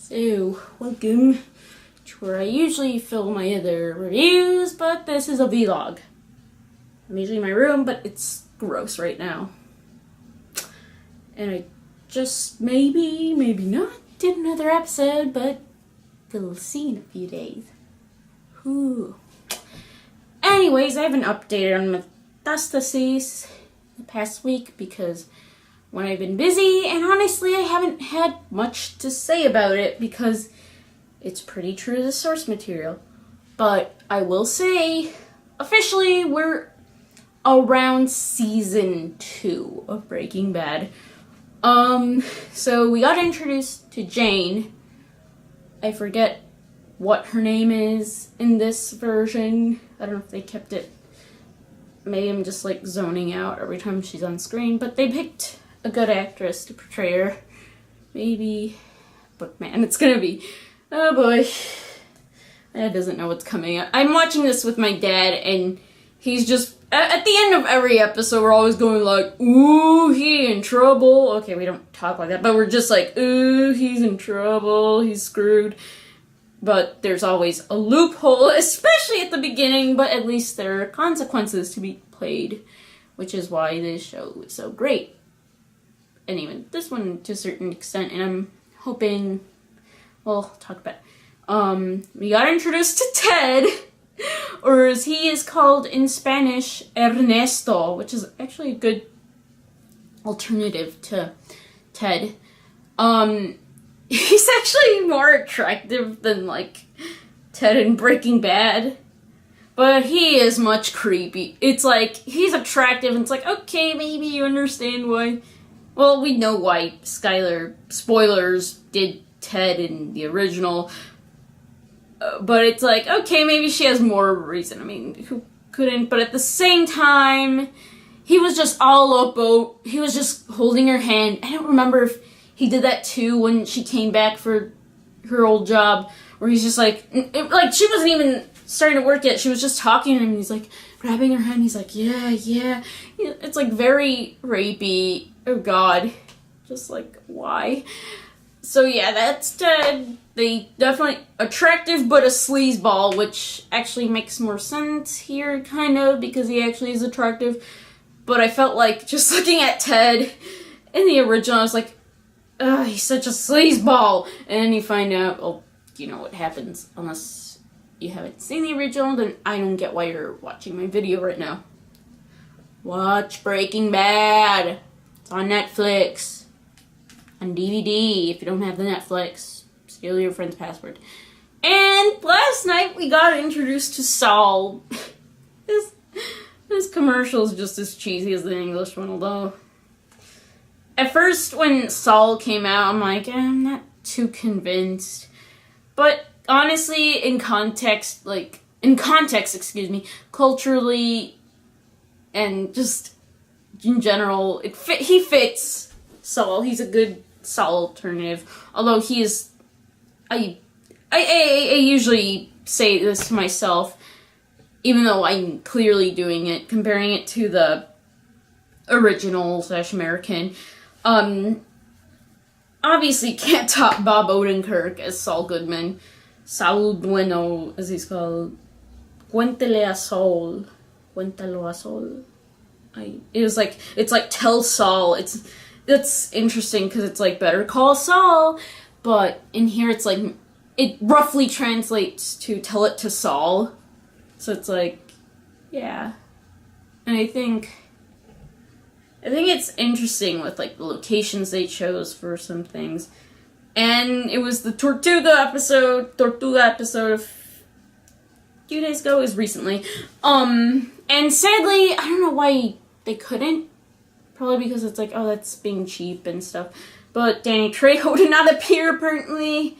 So, welcome to where I usually film my other reviews, but this is a vlog. I'm usually in my room, but it's gross right now. And I just maybe not did another episode, but we'll see in a few days. Whew. Anyways, I haven't updated on Metástasis the past week because when I've been busy, and honestly I haven't had much to say about it because it's pretty true to the source material. But I will say, officially, we're around season 2 of Breaking Bad. So we got introduced to Jane. I forget what her name is in this version. I don't know if they kept it. Maybe I'm just like zoning out every time she's on screen, but they picked a good actress to portray her. Maybe, but man, it's gonna be, oh boy. Dad doesn't know what's coming up. I'm watching this with my dad, and he's just, at the end of every episode, we're always going like, ooh, he in trouble. Okay, we don't talk like that, but we're just like, ooh, he's in trouble, he's screwed. But there's always a loophole, especially at the beginning, but at least there are consequences to be played, which is why this show is so great. And even this one to a certain extent, and I'm hoping, well, I'll talk about it. We got introduced to Ted, or as he is called in Spanish, Ernesto, which is actually a good alternative to Ted. He's actually more attractive than, like, Ted in Breaking Bad. But he is much creepy. It's like, he's attractive, and it's like, okay, maybe you understand why. Well, we know why Skylar, spoilers, did Ted in the original. But it's like, okay, maybe she has more reason. I mean, who couldn't? But at the same time, he was just all up, he was just holding her hand. I don't remember if he did that too when she came back for her old job, where he's just like she wasn't even starting to work yet. She was just talking to him, and he's like grabbing her hand. He's like, yeah. It's like very rapey. Oh God, just like why? So yeah, that's Ted. They definitely attractive, but a sleazeball, which actually makes more sense here, kind of, because he actually is attractive. But I felt like just looking at Ted in the original, I was like, ugh, he's such a sleazeball. And then you find out, well, you know what happens. Unless you haven't seen the original, then I don't get why you're watching my video right now. Watch Breaking Bad. It's on Netflix. On DVD, if you don't have the Netflix. Steal your friend's password. And last night we got introduced to Saul. This commercial is just as cheesy as the English one, although at first, when Saul came out, I'm like, I'm not too convinced. But honestly, in context, culturally, and just in general, he fits Saul. He's a good Saul alternative. Although he is, I usually say this to myself, even though I'm clearly doing it, comparing it to the original / American. Obviously can't top Bob Odenkirk as Saul Goodman. Saul Bueno, as he's called. Cuéntele a Saul. Cuéntalo a Saul. It's like tell Saul. It's interesting because it's like Better Call Saul, but in here it's like, it roughly translates to tell it to Saul. So it's like, yeah. And I think it's interesting with, like, the locations they chose for some things. And it was the Tortuga episode a few days ago, it was recently. And sadly, I don't know why they couldn't. Probably because it's like, oh, that's being cheap and stuff. But Danny Trejo did not appear, apparently.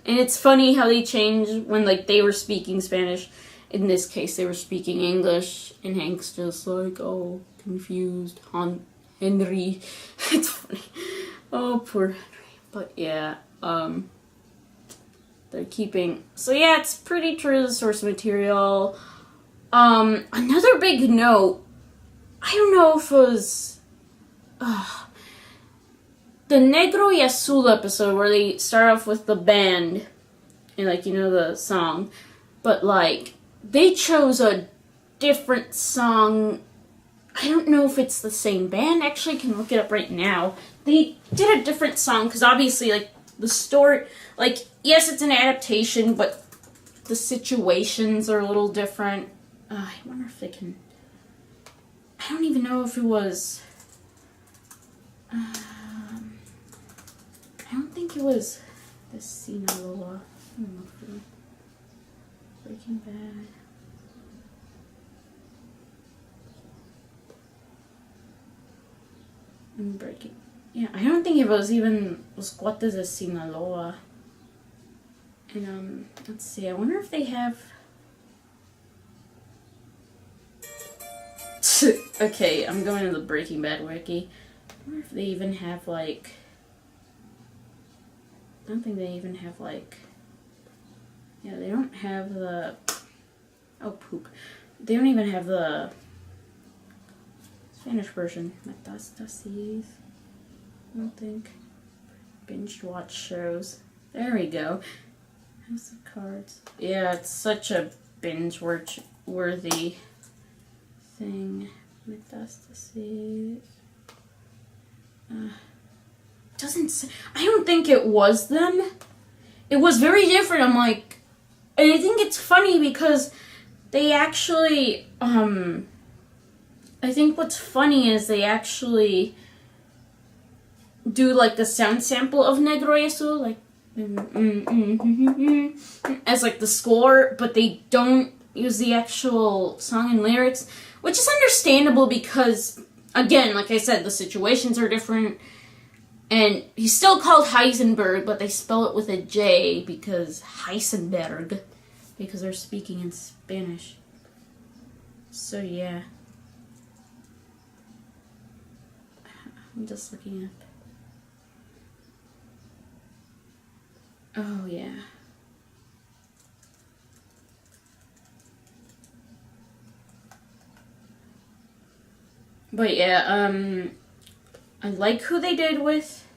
And it's funny how they changed when, like, they were speaking Spanish. In this case, they were speaking English. And Hank's just like, oh, confused Henry. It's funny. Oh, poor Henry. But yeah, they're keeping, so yeah, it's pretty true to the source material. Another big note, I don't know if it was, the Negro y Azul episode where they start off with the band and, like, you know, the song, but, like, they chose a different song. I don't know if it's the same band. Actually, I can look it up right now. They did a different song because obviously, like, the story, like, yes, it's an adaptation, but the situations are a little different. I wonder if they can. I don't even know if it was. I don't think it was the Sinaloa. I don't know if it was Breaking Bad. Yeah, I don't think it was even Los Cuates de Sinaloa. And, let's see, I wonder if they have... Okay, I'm going to the Breaking Bad wiki. I wonder if they even have, like... I don't think they even have, like... Yeah, they don't have the... Oh, poop. They don't even have the... Spanish version. Metástasis. I don't think. Binge watch shows. There we go. House of Cards. Yeah, it's such a binge worthy thing. Metástasis. Doesn't say, I don't think it was them. It was very different. I'm like, and I think it's funny because they actually, I think what's funny is they actually do, like, the sound sample of Negro y Azul, like, as, like, the score, but they don't use the actual song and lyrics, which is understandable because, again, like I said, the situations are different, and he's still called Heisenberg, but they spell it with a J because Heisenberg, because they're speaking in Spanish. So, yeah. I'm just looking up. Oh, yeah. But yeah, I like who they did with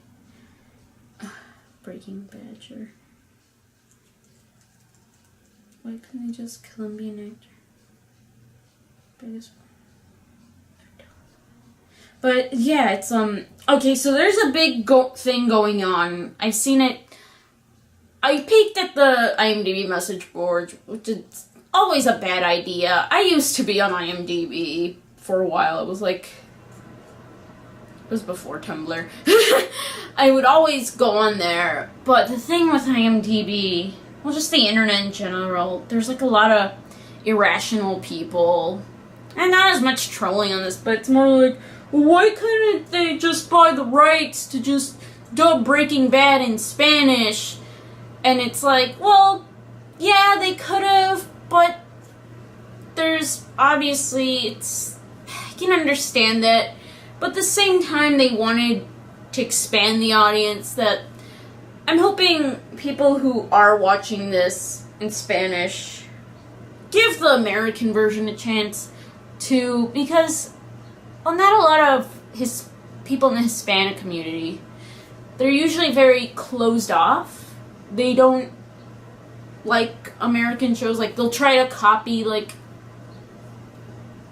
Breaking Bad, sure. Why couldn't they just Colombian actor? Biggest one. But yeah, it's okay, so there's a big thing going on. I've seen it. I peeked at the IMDb message board, which is always a bad idea. I used to be on IMDb for a while. It was like, it was before Tumblr. I would always go on there, but the thing with IMDb, well, just the internet in general, there's like a lot of irrational people, and not as much trolling on this, but it's more like, why couldn't they just buy the rights to just dub Breaking Bad in Spanish? And it's like, well, yeah, they could have, but there's obviously, it's, I can understand that, but at the same time they wanted to expand the audience. That I'm hoping people who are watching this in Spanish give the American version a chance to, because, well, not a lot of people in the Hispanic community, they're usually very closed off. They don't like American shows. Like, they'll try to copy, like,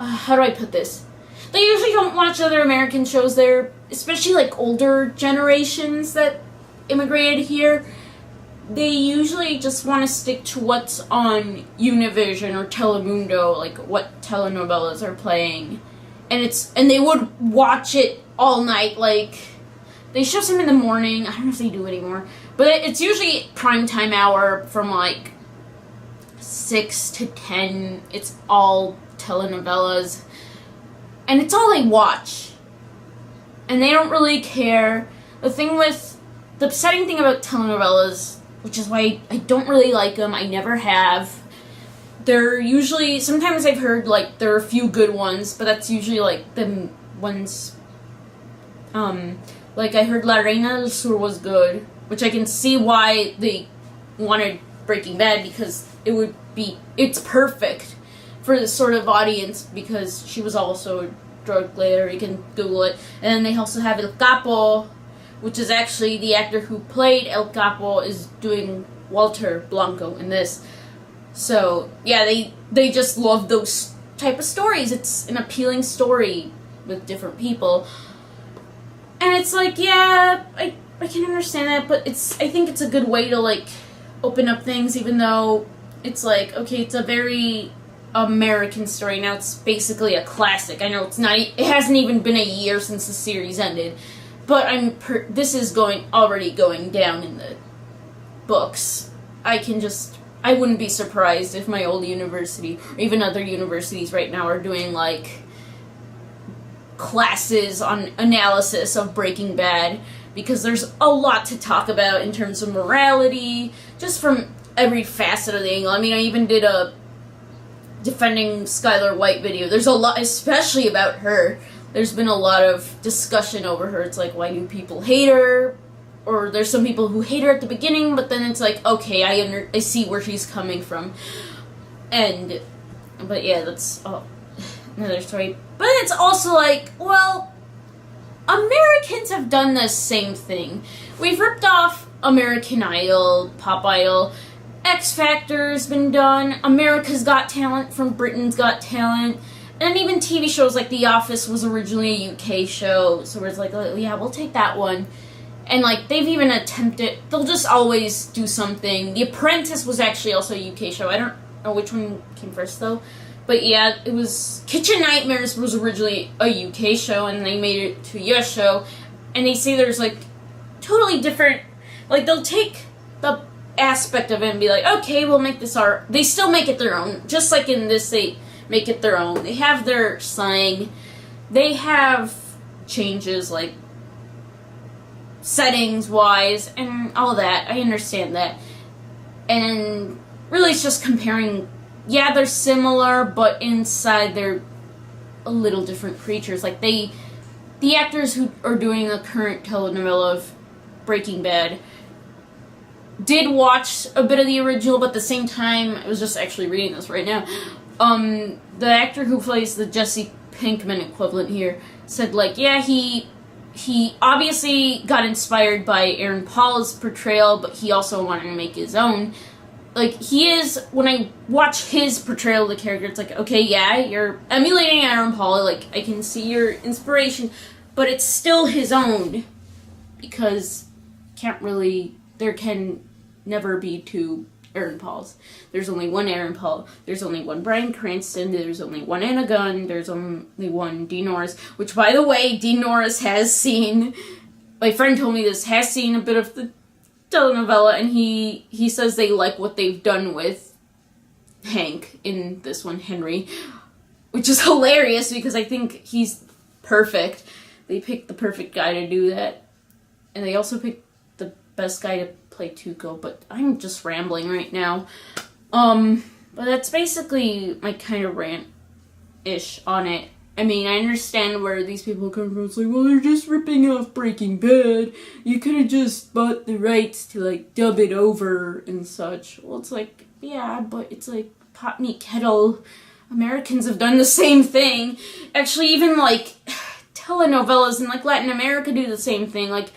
how do I put this? They usually don't watch other American shows there, especially, like, older generations that immigrated here. They usually just want to stick to what's on Univision or Telemundo, like, what telenovelas are playing. And they would watch it all night, like, they show some in the morning. I don't know if they do anymore. But it's usually primetime hour from, like, 6 to 10. It's all telenovelas. And it's all they watch. And they don't really care. The upsetting thing about telenovelas, which is why I don't really like them, I never have, they're usually, sometimes I've heard, like, there are a few good ones, but that's usually, like, the ones, like, I heard La Reina del Sur was good, which I can see why they wanted Breaking Bad, because it's perfect for this sort of audience, because she was also a drug dealer, you can Google it. And then they also have El Capo, which is actually the actor who played El Capo, is doing Walter Blanco in this. So, yeah, they just love those type of stories. It's an appealing story with different people. And it's like, yeah, I can understand that, but I think it's a good way to, like, open up things, even though it's like, okay, it's a very American story. Now it's basically a classic. I know it hasn't even been a year since the series ended, but this is already going down in the books. I wouldn't be surprised if my old university, or even other universities right now, are doing, like, classes on analysis of Breaking Bad, because there's a lot to talk about in terms of morality, just from every facet of the angle. I mean, I even did a defending Skylar White video. There's a lot, especially about her. There's been a lot of discussion over her. It's like, why do people hate her? Or there's some people who hate her at the beginning, but then it's like, okay, I see where she's coming from. But yeah, that's another story. But it's also like, well, Americans have done the same thing. We've ripped off American Idol, Pop Idol, X Factor's been done, America's Got Talent from Britain's Got Talent, and even TV shows like The Office was originally a UK show, so it's like, oh, yeah, we'll take that one. And, like, they've even attempted, they'll just always do something. The Apprentice was actually also a UK show. I don't know which one came first, though. But, yeah, it was, Kitchen Nightmares was originally a UK show, and they made it to a US show. And they say there's, like, totally different, like, they'll take the aspect of it and be like, okay, we'll make this our, they still make it their own. Just like in this, they make it their own. They have their slang. They have changes, like, settings-wise, and all that. I understand that. And really it's just comparing, yeah, they're similar, but inside they're a little different creatures. Like, the actors who are doing the current telenovela of Breaking Bad did watch a bit of the original, but at the same time, I was just actually reading this right now, the actor who plays the Jesse Pinkman equivalent here said, like, yeah, he obviously got inspired by Aaron Paul's portrayal, but he also wanted to make his own. Like, when I watch his portrayal of the character, it's like, okay, yeah, you're emulating Aaron Paul, like, I can see your inspiration, but it's still his own, because there can never be two Aaron Pauls. There's only one Aaron Paul. There's only one Bryan Cranston. There's only one Anna Gunn. There's only one Dean Norris. Which, by the way, Dean Norris has seen, my friend told me this, has seen a bit of the telenovela, and he says they like what they've done with Hank in this one, Henry, which is hilarious because I think he's perfect. They picked the perfect guy to do that. And they also picked the best guy to play Tuco, but I'm just rambling right now. But that's basically my kind of rant-ish on it. I mean, I understand where these people come from. It's like, well, they're just ripping off Breaking Bad. You could have just bought the rights to, like, dub it over and such. Well, it's like, yeah, but it's like pot meat kettle. Americans have done the same thing. Actually, even, like, telenovelas in, like, Latin America do the same thing. Like,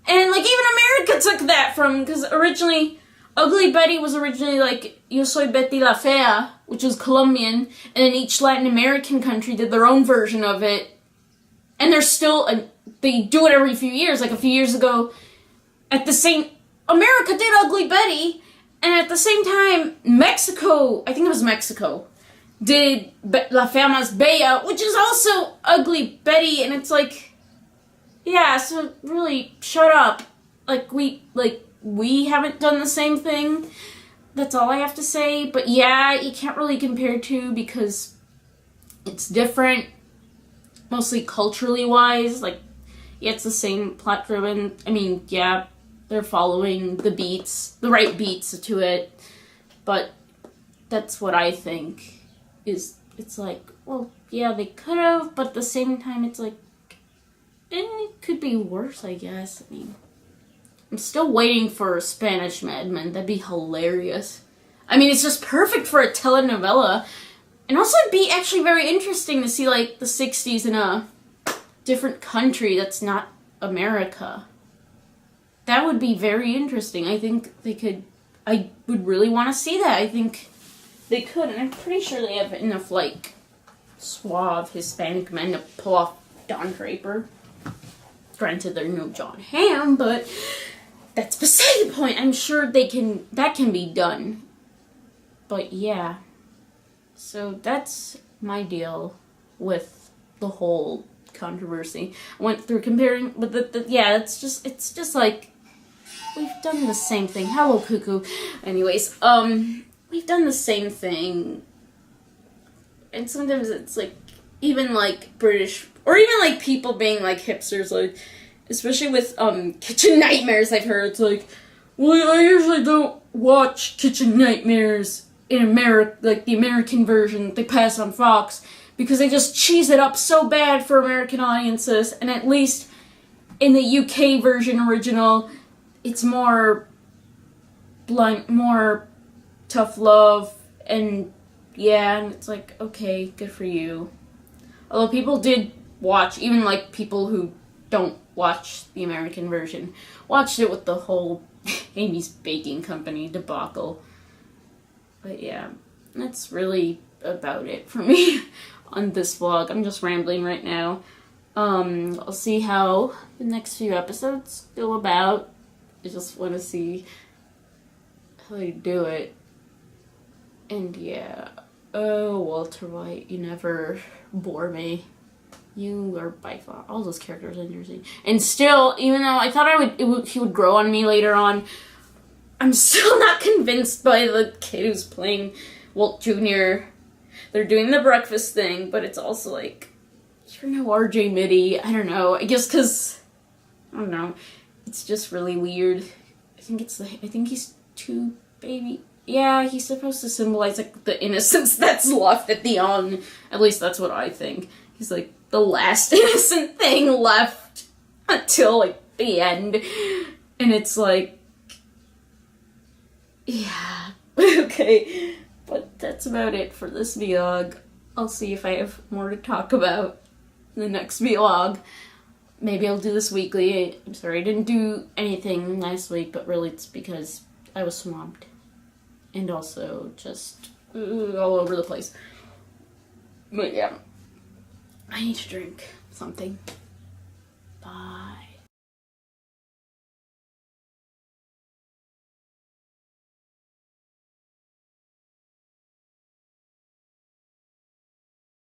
and, like, even America took that from, because originally, Ugly Betty was originally, like, Yo Soy Betty la Fea, which was Colombian, and then each Latin American country did their own version of it. And there's still, they do it every few years. Like, a few years ago, America did Ugly Betty, and at the same time, Mexico, I think it was Mexico, did La Fea Más Bella, which is also Ugly Betty, and it's like, yeah, so really, shut up. We haven't done the same thing. That's all I have to say. But yeah, you can't really compare two because it's different, mostly culturally wise. Like, yeah, it's the same plot driven. I mean, yeah, they're following the right beats to it. But that's what I think it's like, well, yeah, they could have, but at the same time, it's like, it could be worse, I guess. I mean, I'm still waiting for a Spanish Mad Men. That'd be hilarious. I mean, it's just perfect for a telenovela. And also it'd be actually very interesting to see, like, the 60s in a different country that's not America. that would be very interesting. I think they could, I would really want to see that. I think they could, and I'm pretty sure they have enough, like, suave Hispanic men to pull off Don Draper. Granted, they're no John Hamm, but that's beside the point. I'm sure that can be done. But yeah. So that's my deal with the whole controversy. I went through comparing, but it's just like, we've done the same thing. Hello, cuckoo. Anyways, we've done the same thing. And sometimes it's like, even like British, or even like people being like hipsters, like, especially with Kitchen Nightmares, I've heard it's like, well, I usually don't watch Kitchen Nightmares in America, like the American version they pass on Fox, because they just cheese it up so bad for American audiences, and at least in the UK version original, it's more blunt, more tough love, and yeah, and it's like, okay, good for you. Although people did watch, even like people who don't watch the American version, watched it with the whole Amy's Baking Company debacle. But yeah, that's really about it for me on this vlog. I'm just rambling right now. I'll see how the next few episodes go about. I just want to see how they do it. And yeah, oh, Walter White, you never bore me. You are by far all those characters interesting. And still, even though I thought he would grow on me later on, I'm still not convinced by the kid who's playing Walt Jr. They're doing the breakfast thing, but it's also like, you're no RJ Mitty. I don't know. I guess because, I don't know. It's just really weird. I think he's too baby. Yeah, he's supposed to symbolize like the innocence that's left at the end. At least that's what I think. He's like the last innocent thing left until like the end. And it's like, yeah, okay. But that's about it for this vlog. I'll see if I have more to talk about in the next vlog. Maybe I'll do this weekly. I'm sorry I didn't do anything last week, but really it's because I was swamped. And also just all over the place. But yeah, I need to drink something. Bye.